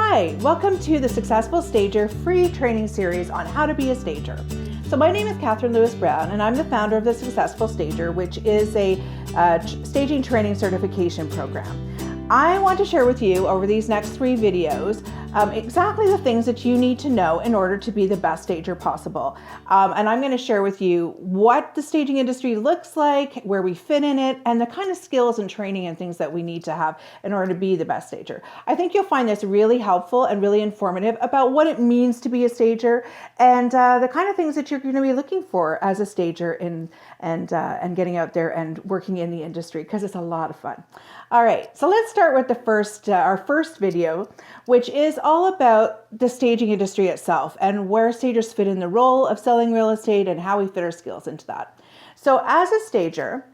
Hi, welcome to the Successful Stager free training series on how to be a stager. So my name is Catherine Lewis Brown and I'm the founder of the Successful Stager, which is a staging training certification program. I want to share with you over these next 3 videos exactly the things that you need to know in order to be the best stager possible. And I'm going to share with you what the staging industry looks like, where we fit in it, and the kind of skills and training and things that we need to have in order to be the best stager. I think you'll find this really helpful and really informative about what it means to be a stager and the kind of things that you're going to be looking for as a stager and getting out there and working in the industry, because it's a lot of fun. All right, so let's start with the our first video, which is all about the staging industry itself and where stagers fit in the role of selling real estate and how we fit our skills into that. So as a stager,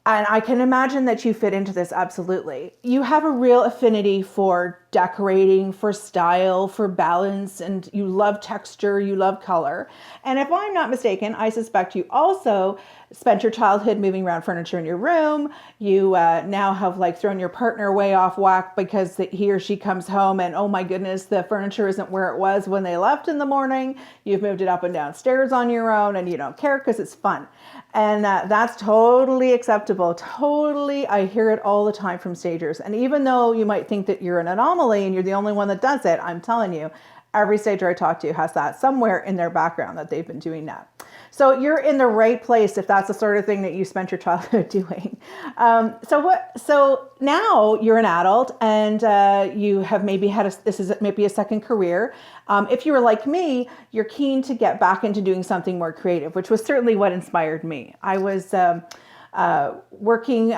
and I can imagine that you fit into this absolutely, you have a real affinity for decorating, for style, for balance, and you love texture, you love color. And if I'm not mistaken, I suspect you also spent your childhood moving around furniture in your room. You now have thrown your partner way off whack because he or she comes home and, oh my goodness, the furniture isn't where it was when they left in the morning. You've moved it up and down stairs on your own and you don't care because it's fun. And that's totally acceptable. Totally, I hear it all the time from stagers. And even though you might think that you're an anomaly and you're the only one that does it, I'm telling you, every stager I talk to has that somewhere in their background that they've been doing that. So you're in the right place if that's the sort of thing that you spent your childhood doing. So now you're an adult and you have maybe this is maybe a second career. If you were like me, you're keen to get back into doing something more creative, which was certainly what inspired me. I was I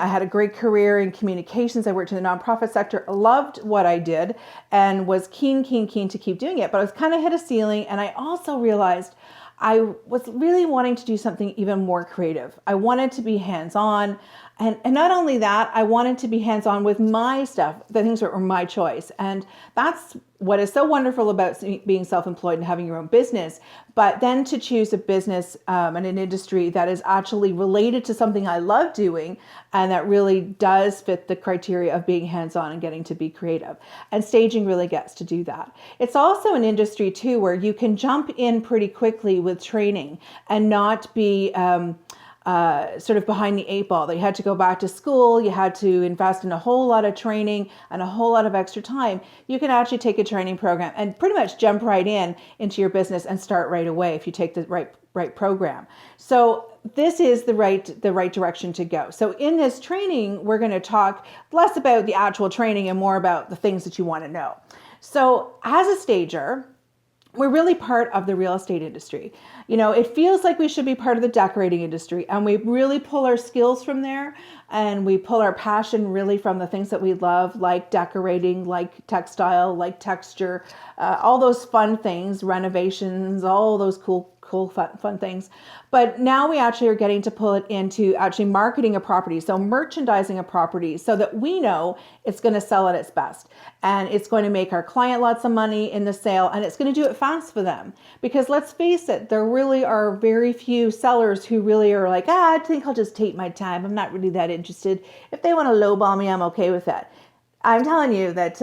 had a great career in communications. I worked in the nonprofit sector, loved what I did, and was keen to keep doing it. But I was kind of hit a ceiling, and I also realized I was really wanting to do something even more creative. I wanted to be hands-on. And not only that, I wanted to be hands-on with my stuff, the things that were my choice. And that's what is so wonderful about being self-employed and having your own business. But then to choose a business and an industry that is actually related to something I love doing and that really does fit the criteria of being hands-on and getting to be creative. And staging really gets to do that. It's also an industry too where you can jump in pretty quickly with training and not be sort of behind the 8 ball. That you had to go back to school, you had to invest in a whole lot of training and a whole lot of extra time. You can actually take a training program and pretty much jump right into your business and start right away if you take the right program. So this is the right direction to go. So in this training, we're going to talk less about the actual training and more about the things that you want to know. So as a stager, we're really part of the real estate industry. You know, it feels like we should be part of the decorating industry, and we really pull our skills from there, and we pull our passion really from the things that we love, like decorating, like textile, like texture, all those fun things, renovations, all those cool fun things. But now we actually are getting to pull it into actually marketing a property, so merchandising a property so that we know it's going to sell at its best. And it's going to make our client lots of money in the sale, and it's going to do it fast for them. Because let's face it, there really are very few sellers who really are like, I think I'll just take my time. I'm not really that interested. If they want to lowball me, I'm okay with that. I'm telling you that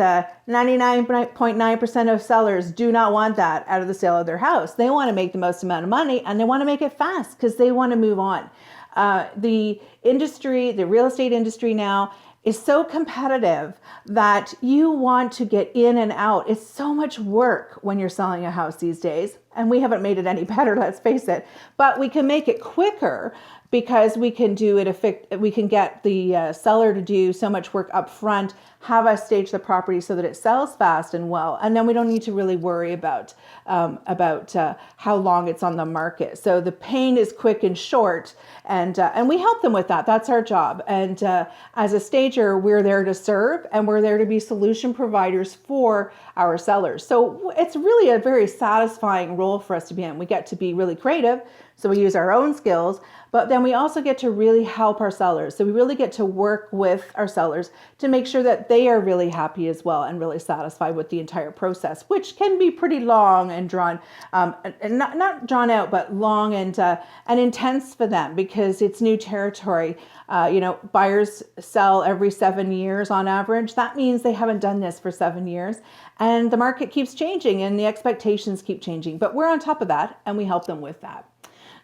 99.9% of sellers do not want that out of the sale of their house. They want to make the most amount of money, and they want to make it fast because they want to move on. The real estate industry now is so competitive that you want to get in and out. It's so much work when you're selling a house these days, and we haven't made it any better, let's face it, but we can make it quicker because we can we can get the seller to do so much work up front, have us stage the property so that it sells fast and well, and then we don't need to really worry about how long it's on the market. So the pain is quick and short, and we help them with that. That's our job. And as a stager, we're there to serve, and we're there to be solution providers for our sellers. So it's really a very satisfying role for us to be in. We get to be really creative. So we use our own skills, but then we also get to really help our sellers. So we really get to work with our sellers to make sure that they are really happy as well and really satisfied with the entire process, which can be pretty long and drawn, and not drawn out, but long and intense for them because it's new territory. Buyers sell every 7 years on average. That means they haven't done this for 7 years, and the market keeps changing and the expectations keep changing. But we're on top of that and we help them with that.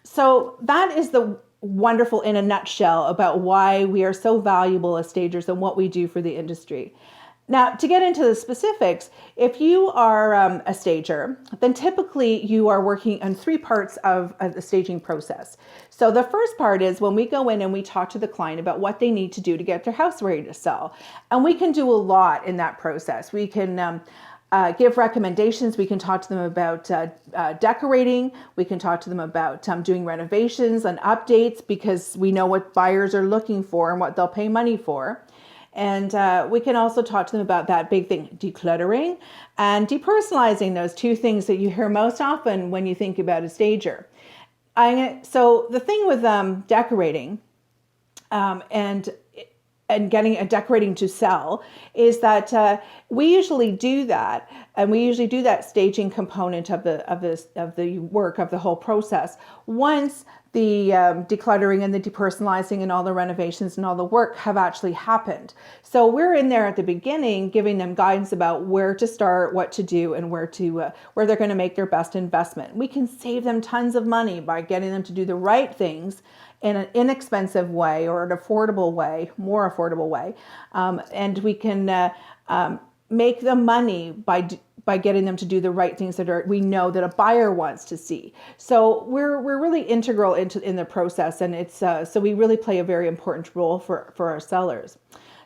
So that is the wonderful in a nutshell about why we are so valuable as stagers and what we do for the industry. Now, to get into the specifics, if you are a stager, then typically you are working on 3 parts of the staging process. So the first part is when we go in and we talk to the client about what they need to do to get their house ready to sell. And we can do a lot in that process. We can give recommendations. We can talk to them about decorating. We can talk to them about doing renovations and updates because we know what buyers are looking for and what they'll pay money for. And we can also talk to them about that big thing, decluttering and depersonalizing, those 2 things that you hear most often when you think about a stager. So the thing with decorating and getting a decorating to sell is that we usually do that, and we usually do that staging component of the work of the whole process once the decluttering and the depersonalizing and all the renovations and all the work have actually happened. So we're in there at the beginning giving them guidance about where to start, what to do, and where they're going to make their best investment. We can save them tons of money by getting them to do the right things in an inexpensive way or an affordable way, more affordable way. And we can make them money by getting them to do the right things that we know that a buyer wants to see. So we're really integral in the process, and it's so we really play a very important role for our sellers.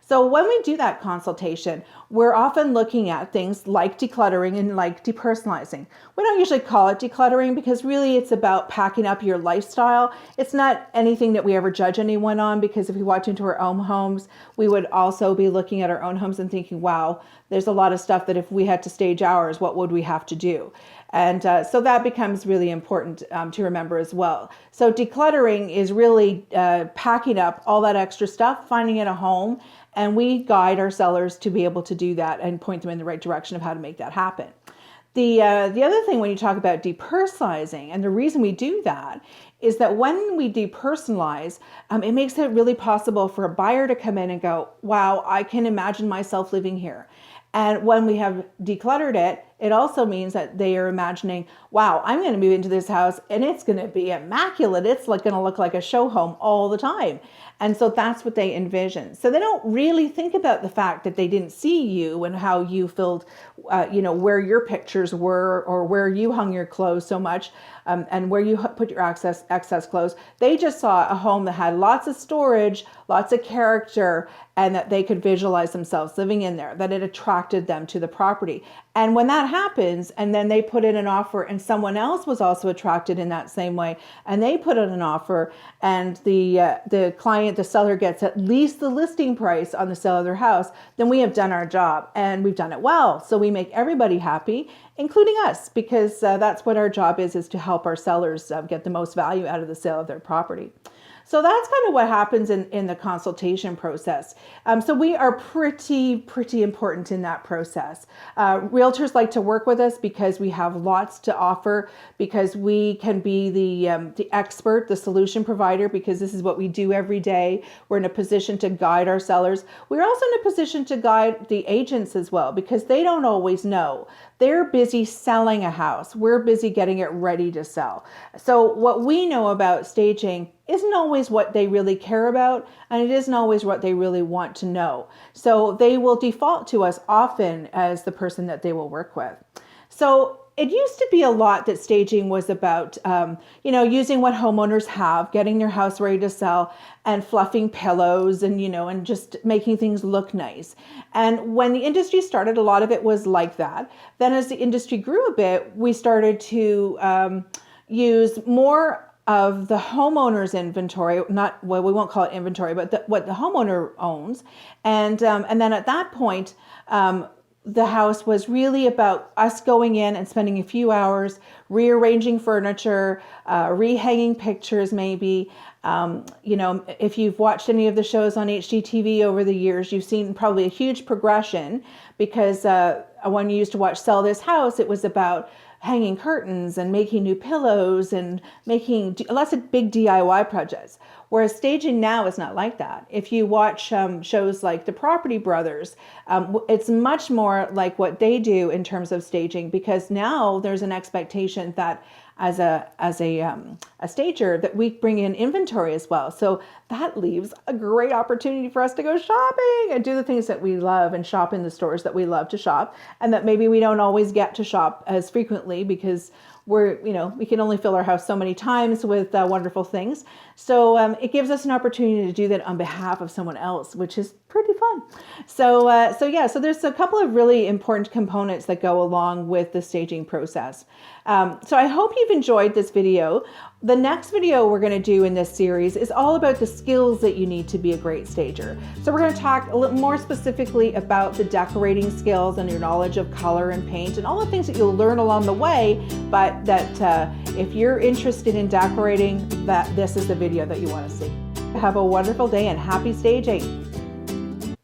So when we do that consultation, we're often looking at things like decluttering and like depersonalizing. We don't usually call it decluttering because really it's about packing up your lifestyle. It's not anything that we ever judge anyone on, because if we walked into our own homes, we would also be looking at our own homes and thinking, wow, there's a lot of stuff that if we had to stage ours, what would we have to do? And so that becomes really important to remember as well. So decluttering is really packing up all that extra stuff, finding it a home, and we guide our sellers to be able to do that and point them in the right direction of how to make that happen. The other thing when you talk about depersonalizing, and the reason we do that is that when we depersonalize, it makes it really possible for a buyer to come in and go, wow, I can imagine myself living here. And when we have decluttered it, it also means that they are imagining, wow, I'm going to move into this house and it's going to be immaculate. It's like going to look like a show home all the time. And so that's what they envision. So they don't really think about the fact that they didn't see you and how you filled, where your pictures were or where you hung your clothes so much, and where you put your excess clothes. They just saw a home that had lots of storage, lots of character, and that they could visualize themselves living in there, that it attracted them to the property. And when that happens, and then they put in an offer and someone else was also attracted in that same way, and they put in an offer, and the client, the seller, gets at least the listing price on the sale of their house, then we have done our job and we've done it well. So we make everybody happy, including us, because that's what our job is to help our sellers get the most value out of the sale of their property. So that's kind of what happens in the consultation process. So we are pretty important in that process. Realtors like to work with us because we have lots to offer, because we can be the expert, the solution provider, because this is what we do every day. We're in a position to guide our sellers. We're also in a position to guide the agents as well, because they don't always know. They're busy selling a house. We're busy getting it ready to sell. So what we know about staging isn't always what they really care about, and it isn't always what they really want to know. So they will default to us often as the person that they will work with. So it used to be a lot that staging was about, using what homeowners have, getting their house ready to sell, and fluffing pillows, and just making things look nice. And when the industry started, a lot of it was like that. Then as the industry grew a bit, we started to use more of the homeowner's inventory, we won't call it inventory, but what the homeowner owns. And then at that point, the house was really about us going in and spending a few hours rearranging furniture, rehanging pictures maybe. You know, if you've watched any of the shows on HGTV over the years, you've seen probably a huge progression, because when you used to watch Sell This House, it was about hanging curtains and making new pillows and making lots of big DIY projects. Whereas staging now is not like that. If you watch shows like The Property Brothers, it's much more like what they do in terms of staging, because now there's an expectation that as a stager that we bring in inventory as well. So that leaves a great opportunity for us to go shopping and do the things that we love and shop in the stores that we love to shop, and that maybe we don't always get to shop as frequently because we can only fill our house so many times with wonderful things. So it gives us an opportunity to do that on behalf of someone else, which is pretty fun. So there's a couple of really important components that go along with the staging process. So I hope you've enjoyed this video. The next video we're going to do in this series is all about the skills that you need to be a great stager. So we're going to talk a little more specifically about the decorating skills and your knowledge of color and paint and all the things that you'll learn along the way, but that if you're interested in decorating, that this is the video that you want to see. Have a wonderful day and happy staging.